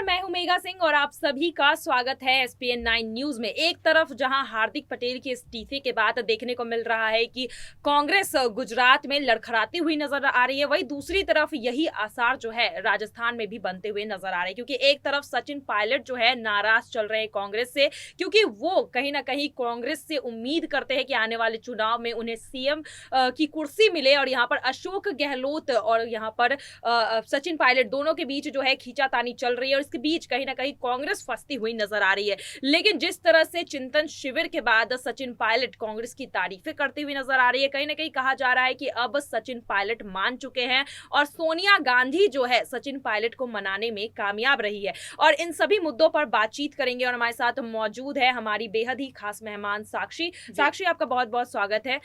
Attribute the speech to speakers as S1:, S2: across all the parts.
S1: मैं हूं मेघा सिंह और आप सभी का स्वागत है एसपीएन 9 न्यूज में। एक तरफ जहां हार्दिक पटेल के इस्तीफे के बाद देखने को मिल रहा है कि कांग्रेस गुजरात में लड़खड़ाती हुई नजर आ रही है, वहीं दूसरी तरफ यही आसार जो है राजस्थान में भी बनते हुए नजर आ रहे हैं, क्योंकि एक तरफ सचिन पायलट जो है नाराज चल रहे हैं कांग्रेस से, क्योंकि वो कहीं ना कहीं कांग्रेस से उम्मीद करते हैं कि आने वाले चुनाव में उन्हें सीएम की कुर्सी मिले, और यहाँ पर अशोक गहलोत और यहाँ पर सचिन पायलट दोनों के बीच जो है खींचातानी चल रही है और इसके बीच कहीं ना कहीं कांग्रेस फंसती हुई नजर आ रही है। लेकिन जिस तरह से चिंतन शिविर के बाद सचिन पायलट कांग्रेस की तारीफें करती हुई नजर आ रही है, कहीं ना कहीं कहा जा रहा है कि अब सचिन पायलट मान चुके हैं और सोनिया गांधी जो है सचिन पायलट को मनाने में कामयाब रही है। और इन सभी मुद्दों पर बातचीत करेंगे और हमारे साथ मौजूद है हमारी बेहद ही खास मेहमान साक्षी। साक्षी, आपका बहुत बहुत स्वागत है।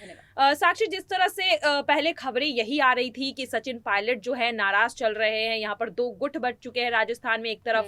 S1: साक्षी, जिस तरह से पहले खबरें यही आ रही थी कि सचिन पायलट जो है नाराज चल रहे हैं, यहाँ पर दो गुट बच चुके हैं राजस्थान में, एक तरफ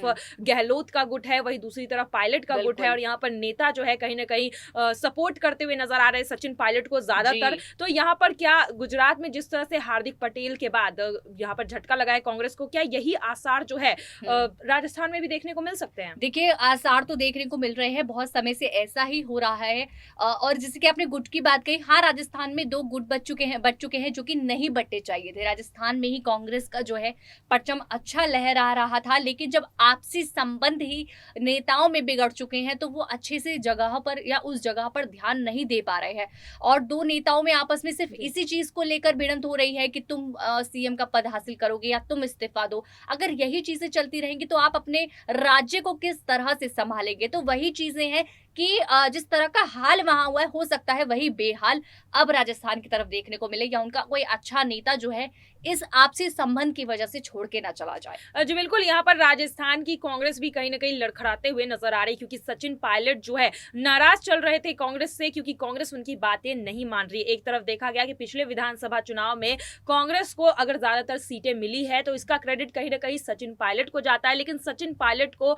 S1: गहलोत का गुट है, वही दूसरी तरफ पायलट का गुट है, और यहाँ पर नेता जो है कहीं ना कहीं सपोर्ट करते हुए नजर आ रहे हैं सचिन पायलट को ज्यादातर। तो यहाँ पर क्या गुजरात में जिस तरह से हार्दिक पटेल के बाद यहाँ पर झटका लगा है कांग्रेस को, क्या यही आसार जो है राजस्थान में भी देखने को मिल सकते हैं?
S2: देखिए, आसार तो देखने को मिल रहे हैं, बहुत समय से ऐसा ही हो रहा है। और जैसे कि आपने गुट की बात कही, हाँ, राजस्थान में दो गुट बच चुके हैं जो कि नहीं बटने चाहिए थे। राजस्थान में ही कांग्रेस का जो है परचम अच्छा लहरा रहा था, लेकिन जब आपसी संबंध ही नेताओं में बिगड़ चुके हैं तो वो अच्छे से जगह पर या उस जगह पर ध्यान नहीं दे पा रहे हैं। और दो नेताओं में आपस में सिर्फ इसी चीज को लेकर भिड़ंत हो रही है कि तुम सीएम का पद हासिल करोगे या तुम इस्तीफा दो। अगर यही चीजें चलती रहेंगी तो आप अपने राज्य को किस तरह से संभालेंगे? तो वही चीजें हैं कि जिस तरह का हाल वहां हुआ है, हो सकता है वही बेहाल अब राजस्थान की तरफ देखने को मिले, या उनका कोई अच्छा नेता जो है इस आपसी संबंध की वजह से छोड़ के ना चला जाए।
S1: जी बिल्कुल, यहाँ पर राजस्थान की कांग्रेस भी कहीं ना कहीं लड़खड़ाते हुए नजर आ रही, क्योंकि सचिन पायलट जो है नाराज चल रहे थे कांग्रेस से, क्योंकि कांग्रेस उनकी बातें नहीं मान रही। एक तरफ देखा गया कि पिछले विधानसभा चुनाव में कांग्रेस को अगर ज्यादातर सीटें मिली है तो इसका क्रेडिट कहीं ना कहीं सचिन पायलट को जाता है, लेकिन सचिन पायलट को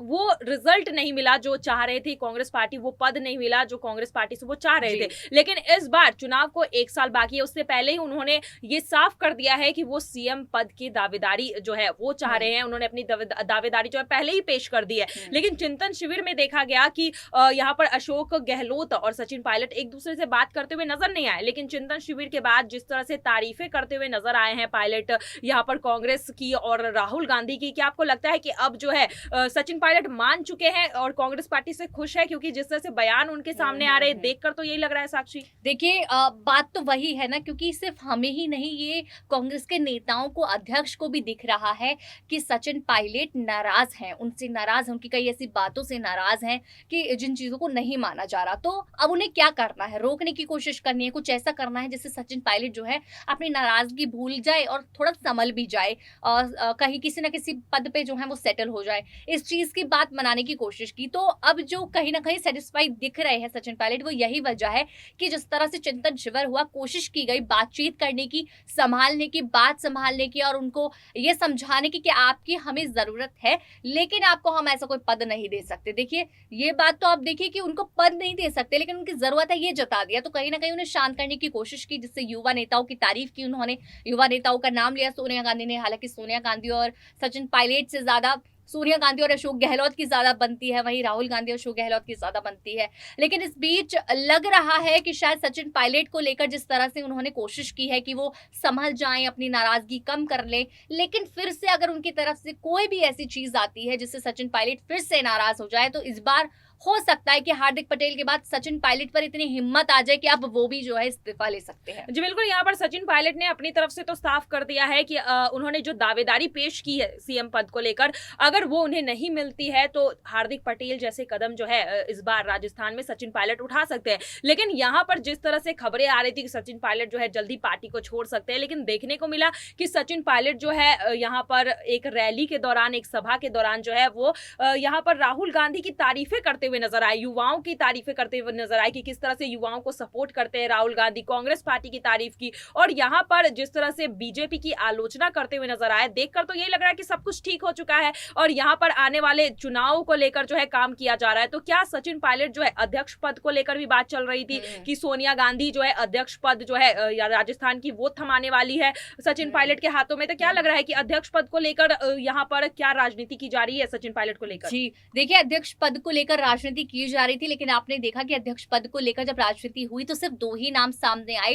S1: वो रिजल्ट नहीं मिला जो चाह रहे थे कांग्रेस पार्टी, वो पद नहीं मिला जो कांग्रेस पार्टी से वो चाह रहे थे। लेकिन इस बार चुनाव को एक साल बाकी है, उससे पहले ही उन्होंने ये साफ कर दिया है कि वो सीएम पद की दावेदारी जो है वो चाह रहे हैं। उन्होंने अपनी दावेदारी जो है पहले ही पेश कर दी है। लेकिन चिंतन शिविर में देखा गया कि यहाँ पर अशोक गहलोत और सचिन पायलट एक दूसरे से बात करते हुए नजर नहीं आए, लेकिन चिंतन शिविर के बाद जिस तरह से तारीफें करते हुए नजर आए हैं पायलट यहाँ पर कांग्रेस की और राहुल गांधी की, क्या आपको लगता है कि अब जो है सचिन पायलट मान चुके हैं और कांग्रेस पार्टी से खुश है? क्योंकि जिस तरह से बयान उनके सामने आ रहे हैं देखकर तो यही लग रहा है। साक्षी,
S2: देखिए, बात तो वही है ना, क्योंकि सिर्फ हमें ही नहीं, ये कांग्रेस के नेताओं को, अध्यक्ष को भी दिख रहा है कि सचिन पायलट नाराज हैं, उनसे नाराज हैं, उनकी कई ऐसी बातों से नाराज हैं कि जिन चीजों को नहीं माना जा रहा। तो अब उन्हें क्या करना है? रोकने की कोशिश करनी है, कुछ ऐसा करना है जिससे सचिन पायलट जो है अपनी नाराजगी भूल जाए और थोड़ा संभल भी जाए और कहीं किसी ना किसी पद पे जो है वो सेटल हो जाए। इस चीज की बात मनाने की कोशिश की, तो अब जो कहीं ना कहीं सेटिस्फाइड दिख रहे हैं सचिन पायलट, वो यही वजह है कि जिस तरह से चिंतन शिविर हुआ, कोशिश की गई बातचीत करने की, संभालने की, बात संभालने की और उनको ये समझाने की कि आपकी हमें जरूरत है, लेकिन आपको हम ऐसा कोई पद नहीं दे सकते। देखिए, ये बात तो आप देखिए कि उनको पद नहीं दे सकते, लेकिन उनकी जरूरत है ये जता दिया। तो कहीं ना कहीं उन्हें शांत करने की कोशिश की, जिससे युवा नेताओं की तारीफ की उन्होंने, युवा नेताओं का नाम लिया सोनिया गांधी ने। हालांकि सोनिया गांधी और सचिन पायलट से ज्यादा सोनिया गांधी और अशोक गहलोत की ज्यादा बनती है, वहीं राहुल गांधी और अशोक गहलोत की ज्यादा बनती है। लेकिन इस बीच लग रहा है कि शायद सचिन पायलट को लेकर जिस तरह से उन्होंने कोशिश की है कि वो संभल जाएं, अपनी नाराजगी कम कर लें, लेकिन फिर से अगर उनकी तरफ से कोई भी ऐसी चीज आती है जिससे सचिन पायलट फिर से नाराज हो जाए, तो इस बार हो सकता है कि हार्दिक पटेल के बाद सचिन पायलट पर इतनी हिम्मत आ जाए कि अब वो भी जो है इस्तीफा ले सकते हैं।
S1: जी बिल्कुल, यहाँ पर सचिन पायलट ने अपनी तरफ से तो साफ कर दिया है कि उन्होंने जो दावेदारी पेश की है सीएम पद को लेकर, अगर वो उन्हें नहीं मिलती है तो हार्दिक पटेल जैसे कदम जो है इस बार राजस्थान में सचिन पायलट उठा सकते हैं। लेकिन यहाँ पर जिस तरह से खबरें आ रही थी कि सचिन पायलट जो है जल्दी पार्टी को छोड़ सकते हैं, लेकिन देखने को मिला कि सचिन पायलट जो है यहाँ पर एक रैली के दौरान, एक सभा के दौरान जो है वो यहाँ पर राहुल गांधी की तारीफें करते करते हुए नजर आए, युवाओं की तारीफें करते हुए नजर आए कि किस तरह से युवाओं को सपोर्ट करते हैं राहुल गांधी, कांग्रेस पार्टी की तारीफ की, और यहाँ पर जिस तरह से बीजेपी की आलोचना करते हुए नजर आए, देखकर तो यही लग रहा है कि सब कुछ ठीक हो चुका है और यहाँ पर आने वाले चुनाव को लेकर जो है काम किया जा रहा है। तो क्या सचिन पायलट जो है अध्यक्ष पद को लेकर भी बात चल रही थी कि सोनिया गांधी जो है अध्यक्ष पद जो है राजस्थान की वो थमाने वाली है सचिन पायलट के हाथों में, तो क्या लग रहा है कि अध्यक्ष पद को लेकर यहाँ पर क्या राजनीति की जा रही है सचिन पायलट को लेकर?
S2: जी, देखिए अध्यक्ष पद को लेकर राजनीति की जा रही थी, लेकिन आपने देखा कि अध्यक्ष पद को लेकर जब राजनीति हुई तो सिर्फ 2 ही नाम सामने आए।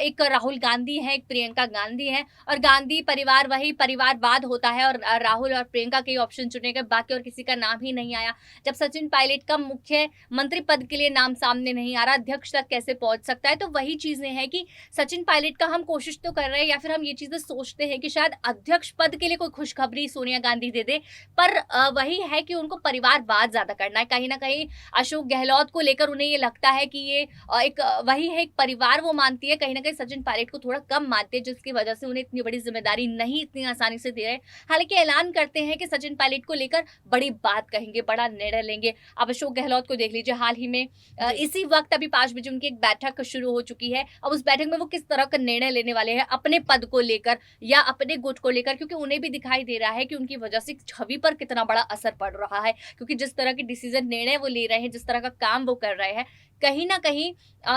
S2: एक राहुल गांधी है, एक प्रियंका गांधी है, और गांधी परिवार वही परिवारवाद होता है, और राहुल और प्रियंका के ऑप्शन चुने गए, बाकी और किसी का नाम ही नहीं आया। जब सचिन पायलट का मुख्यमंत्री पद के लिए नाम सामने नहीं आ रहा, अध्यक्ष तक कैसे पहुंच सकता है? तो वही चीजें हैं कि सचिन पायलट का हम कोशिश तो कर रहे हैं, या फिर हम ये चीजें सोचते हैं कि शायद अध्यक्ष पद के लिए कोई खुशखबरी सोनिया गांधी दे दे, पर वही है कि उनको परिवारवाद ज्यादा करना है। कहीं ना कहीं अशोक गहलोत को लेकर उन्हें ये लगता है कि ये वही है, एक परिवार वो मानती है, कहीं ना कहीं सचिन पायलट को थोड़ा कम मानते हैं, जिसकी वजह से उन्हें इतनी बड़ी जिम्मेदारी नहीं इतनी आसानी से दे रहे। हालांकि ऐलान करते हैं कि सचिन पायलट को लेकर बड़ी बात कहेंगे, बड़ा निर्णय लेंगे। अब अशोक गहलोत को देख लीजिए, हाल ही में इसी वक्त अभी 5 बजे उनकी एक बैठक शुरू हो चुकी है। अब उस बैठक में वो किस तरह का निर्णय लेने वाले हैं अपने पद को लेकर या अपने गुट को लेकर, क्योंकि उन्हें भी दिखाई दे रहा है कि उनकी वजह से छवि पर कितना बड़ा असर पड़ रहा है, क्योंकि जिस तरह के डिसीजन निर्णय वो ले रहे हैं, जिस तरह का काम वो कर रहे हैं, कहीं ना कहीं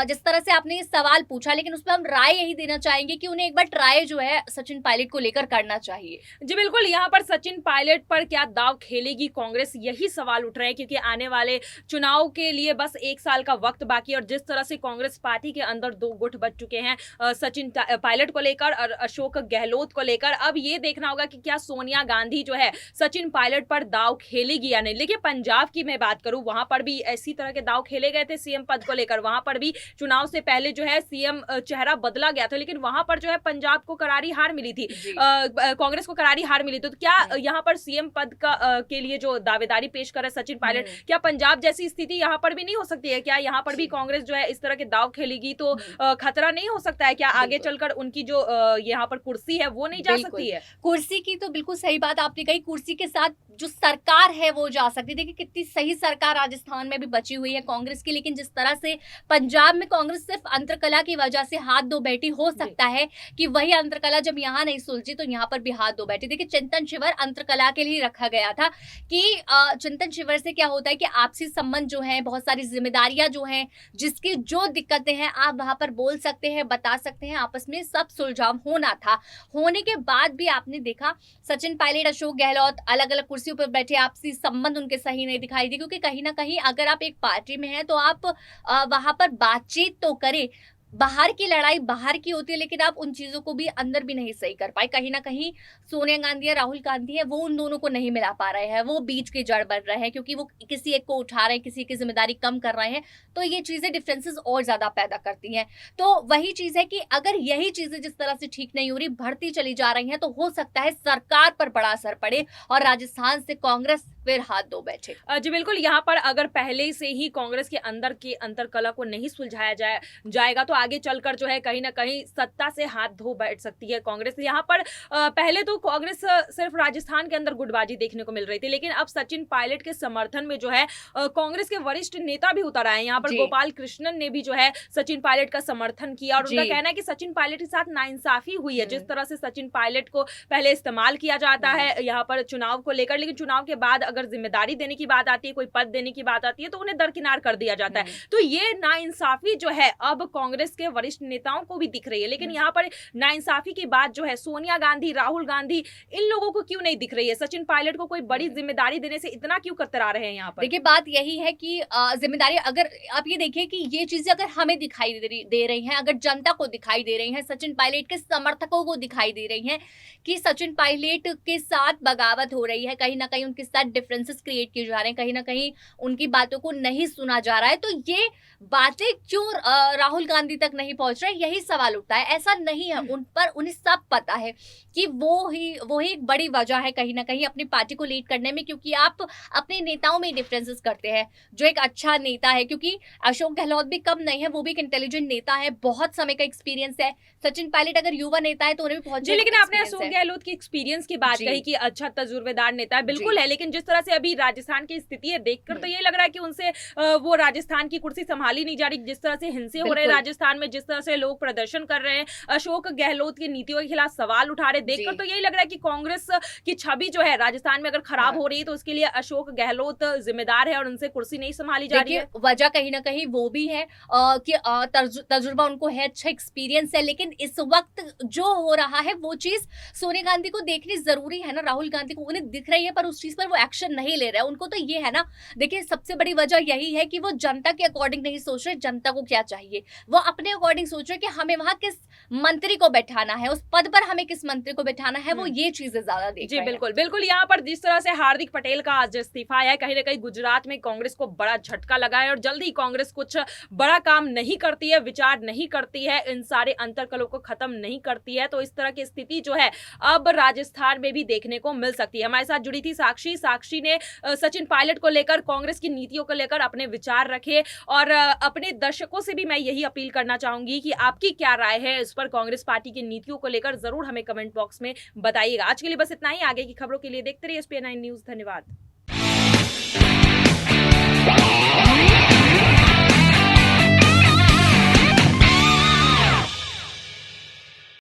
S2: जिस तरह से आपने ये सवाल पूछा, लेकिन उसमें हम राय यही देना चाहेंगे कि उन्हें एक बार ट्राई जो है सचिन पायलट को लेकर करना चाहिए।
S1: जी बिल्कुल, यहाँ पर सचिन पायलट पर क्या दाव खेलेगी कांग्रेस, यही सवाल उठ रहे हैं, क्योंकि आने वाले चुनाव के लिए बस 1 साल का वक्त बाकी है और जिस तरह से कांग्रेस पार्टी के अंदर 2 गुट बच चुके हैं सचिन पायलट को लेकर और अशोक गहलोत को लेकर, अब ये देखना होगा कि क्या सोनिया गांधी जो है सचिन पायलट पर दाव खेलेगी या नहीं। देखिए पंजाब की मैं बात करूं, वहां पर भी इसी तरह के दाव खेले गए थे सीएम पद को लेकर, वहां पर भी चुनाव से पहले जो है सीएम चेहरा बदला गया था, लेकिन वहां पर जो है पंजाब को करारी हार मिली थी, कांग्रेस को करारी हार मिली थी। तो क्या यहाँ पर सीएम पद के लिए जो दावेदारी पेश कर रहे सचिन पायलट, क्या पंजाब जैसी स्थिति यहाँ पर भी नहीं हो सकती है? क्या यहाँ पर भी कांग्रेस जो है इस तरह के दाव खेलेगी तो खतरा नहीं हो सकता है? क्या आगे चलकर उनकी जो यहाँ पर कुर्सी है वो नहीं जा सकती है?
S2: कुर्सी की तो बिल्कुल सही बात आपने कही, कुर्सी के साथ जो सरकार है वो जा सकती है। देखिए कितनी सही सरकार राजस्थान में भी बची हुई है कांग्रेस की, लेकिन जिस तरह से पंजाब में कांग्रेस सिर्फ अंतरकला की वजह से हाथ धो बैठी, हो सकता है कि वही अंतरकला जब यहाँ नहीं सुलझी तो यहाँ पर भी हाथ धो बैठी। देखिए चिंतन शिविर अंतरकला के लिए रखा गया था कि चिंतन शिविर से क्या होता है कि आपसी संबंध जो है, बहुत सारी जिम्मेदारियां जो हैं, जिसकी जो दिक्कतें हैं आप वहां पर बोल सकते हैं, बता सकते हैं, आपस में सब सुलझाव होना था। होने के बाद भी आपने देखा सचिन पायलट, अशोक गहलोत अलग अलग कुर्सियों पर बैठे, आपसी संबंध उनके सही नहीं दिखाई दी, क्योंकि कहीं ना कहीं अगर आप एक पार्टी में हैं तो आप वहां पर बातचीत तो करें। बाहर की लड़ाई बाहर की होती है, लेकिन आप उन चीजों को भी अंदर भी नहीं सही कर पाए। कहीं ना कहीं सोनिया गांधी या राहुल गांधी है वो उन दोनों को नहीं मिला पा रहे हैं, वो बीच के जड़ बन रहे हैं, क्योंकि वो किसी एक को उठा रहे हैं, किसी की जिम्मेदारी कम कर रहे हैं, तो ये चीजें डिफरेंसेस और ज्यादा पैदा करती हैं। तो वही चीज है कि अगर यही चीजें जिस तरह से ठीक नहीं हो रही, बढ़ती चली जा रही हैं, तो हो सकता है सरकार पर बड़ा असर पड़े और राजस्थान से कांग्रेस फिर हाथ धो बैठे।
S1: जी बिल्कुल, यहाँ पर अगर पहले से ही कांग्रेस के अंदर की अंतरकलह को नहीं सुलझाया जाएगा तो आगे चलकर जो है कहीं ना कहीं सत्ता से हाथ धो बैठ सकती है कांग्रेस। यहाँ पर पहले तो कांग्रेस सिर्फ राजस्थान के अंदर गुटबाजी देखने को मिल रही थी, लेकिन अब सचिन पायलट के समर्थन में जो है कांग्रेस के वरिष्ठ नेता भी उतर आए हैं। यहाँ पर गोपाल कृष्णन ने भी जो है सचिन पायलट का समर्थन किया और उनका कहना है कि सचिन पायलट के साथ नाइंसाफी हुई है। जिस तरह से सचिन पायलट को पहले इस्तेमाल किया जाता है यहाँ पर चुनाव को लेकर, लेकिन चुनाव के बाद अगर जिम्मेदारी देने की बात आती है, कोई पद देने की बात आती है, तो उन्हें दरकिनार कर दिया जाता है। तो ये नाइंसाफी जो है अब कांग्रेस के वरिष्ठ नेताओं को भी दिख रही है, लेकिन यहाँ पर नाइंसाफी की बात जो है सोनिया गांधी, राहुल गांधी, इन लोगों को क्यों नहीं दिख रही है? सचिन पायलट को कोई बड़ी जिम्मेदारी देने से इतना क्यों कतरा रहे हैं यहाँ पर?
S2: देखिए बात यही है कि जिम्मेदारी, अगर आप ये देखिए कि ये चीजें अगर हमें दिखाई दे रही हैं, अगर जनता को दिखाई दे रही हैं, सचिन पायलट के समर्थकों को दिखाई दे रही हैं कि सचिन पायलट के साथ बगावत हो रही है, कहीं ना कहीं उनके साथ डिफरेंसेस क्रिएट किए जा रहे हैं, कहीं ना कहीं उनकी बातों को नहीं सुना जा रहा है, तो ये बातें क्यों राहुल गांधी तक नहीं पहुंच रहे, यही सवाल उठता है। ऐसा नहीं है, उन पर उन्हें सब पता है कि वो ही एक बड़ी वजह है कहीं ना कहीं अपनी पार्टी को लीड करने में, क्योंकि आप अपने नेताओं में डिफरेंसेस करते हैं। जो एक अच्छा नेता है, क्योंकि अशोक गहलोत भी कम नहीं है, वो भी एक इंटेलिजेंट नेता है, बहुत समय का एक्सपीरियंस है। सचिन पायलट अगर युवा नेता है तो उन्हें भी पहुंच,
S1: लेकिन आपने अशोक गहलोत की एक्सपीरियंस की बात कही कि अच्छा तजुर्बेदार नेता है, बिल्कुल है, लेकिन जिस तरह तरह से अभी राजस्थान की स्थिति है देखकर तो यही लग रहा है कि उनसे वो राजस्थान की कुर्सी संभाली नहीं जा रही। जिस तरह से हिंसे हो रहे हैं राजस्थान में, जिस तरह से लोग प्रदर्शन कर रहे हैं, अशोक गहलोत की नीतियों के खिलाफ सवाल उठा रहे, देखकर तो यही लग रहा है कि कांग्रेस की छवि जो है राजस्थान में अगर खराब हो रही है तो उसके लिए अशोक गहलोत जिम्मेदार है और उनसे कुर्सी नहीं संभाली जा रही है।
S2: वजह कहीं ना कहीं वो भी है कि तजुर्बा उनको है, अच्छा एक्सपीरियंस है, लेकिन इस वक्त जो हो रहा है वो चीज सोनिया गांधी को देखनी जरूरी है ना, राहुल गांधी को, उन्हें दिख रही है पर उस चीज पर वो एक्शन नहीं ले रहे हैं। उनको तो ये है ना, देखिए सबसे बड़ी वजह यही है कि वो जनता के अकॉर्डिंग नहीं सोच रहे, जनता को क्या चाहिए वो अपने अकॉर्डिंग सोच रहे कि हमें वहां किस मंत्री को बैठाना है, उस पद पर हमें किस मंत्री को बैठाना है, वो ये चीजें ज्यादा देख रहे हैं।
S1: बिल्कुल बिल्कुल। यहाँ पर जिस तरह से हार्दिक पटेल का आज इस्तीफा है, कहीं ना कहीं गुजरात में कांग्रेस को बड़ा झटका लगा है और जल्दी कांग्रेस कुछ बड़ा काम नहीं करती है, विचार नहीं करती है, इन सारे अंतरकलों को खत्म नहीं करती है, तो इस तरह की स्थिति जो है अब राजस्थान में भी देखने को मिल सकती है। हमारे साथ जुड़ी थी साक्षी ने सचिन पायलट को लेकर, कांग्रेस की नीतियों को लेकर अपने विचार रखे और अपने दर्शकों से भी मैं यही अपील करना चाहूंगी कि आपकी क्या राय है इस पर, कांग्रेस पार्टी की नीतियों को लेकर जरूर हमें कमेंट बॉक्स में बताइएगा। आज के लिए बस इतना ही। आगे की खबरों के लिए देखते रहिए SPN9 न्यूज। धन्यवाद।